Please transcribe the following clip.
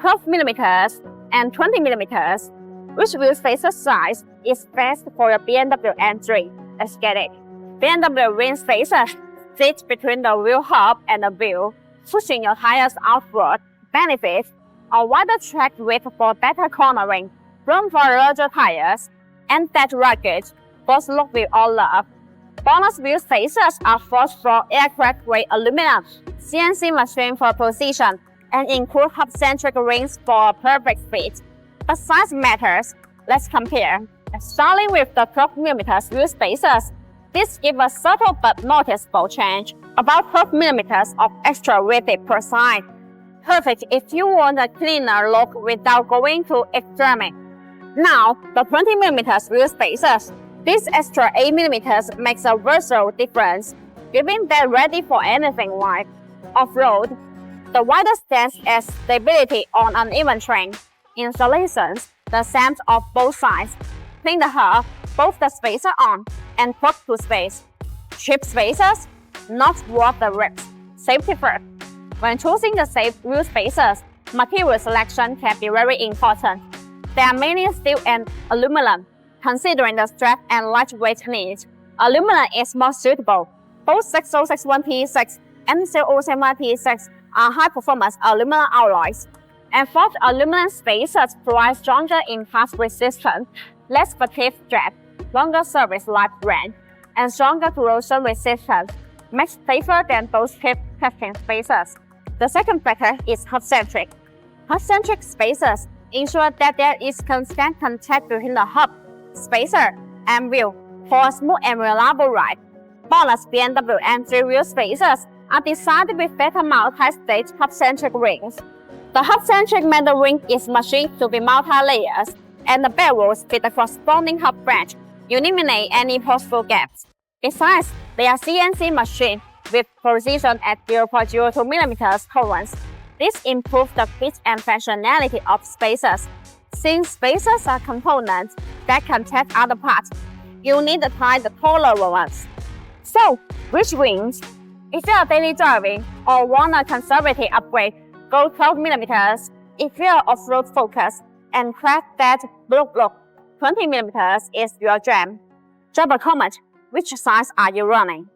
12mm and 20mm. Which wheel spacer size is best for your BMW M3? Let's get it. BMW wheel spacer sits between the wheel hub and the wheel, pushing your tires outward. Benefits: a wider track width for better cornering, room for larger tires, and that rugged, both look with all love. Bonus wheel spacers are forged from aircraft-grade aluminum, CNC machine for precision, and include hub-centric rings for a perfect fit. But size matters. Let's compare. Starting with the 12mm wheel spacers, this gives a subtle but noticeable change, about 12mm of extra width per side. Perfect if you want a cleaner look without going to extreme. Now, the 20mm wheel spacers. This extra 8mm makes a versatile difference, giving them ready for anything like off-road. The wider stance adds stability on uneven terrain. Installations, the same of both sides. Clean the hub, both the spacer on, and plug to space. Chip spacers, not warp the ribs. Safety first. When choosing the safe wheel spacers, material selection can be very important. There are many steel and aluminum. Considering the strap and lightweight needs, aluminum is more suitable. Both 6061P6 and 007P6 are high-performance aluminum alloys. And forged aluminum spacers provide stronger impact resistance, less fatigue drag, longer service life range, and stronger corrosion resistance, much safer than those cheap casting spacers. The second factor is hub-centric. Hub-centric spacers ensure that there is constant contact between the hub, spacer, and wheel for a smooth and reliable ride. Bonus BMW M3 wheel spacers are designed with better multi-stage hub-centric rings. The hub-centric metal ring is machined to be multi-layers, and the bevel's with the corresponding hub branch eliminate any possible gaps. Besides, they are CNC machined with precision at 0.02mm tolerance. This improves the fit and functionality of spacers. Since spacers are components that can take other parts, you need to tie the taller ones. So, which wins? If you are daily driving or want a conservative upgrade, go 12mm. If you are off-road focused and crack that look, 20mm is your jam. Drop a comment. Which size are you running?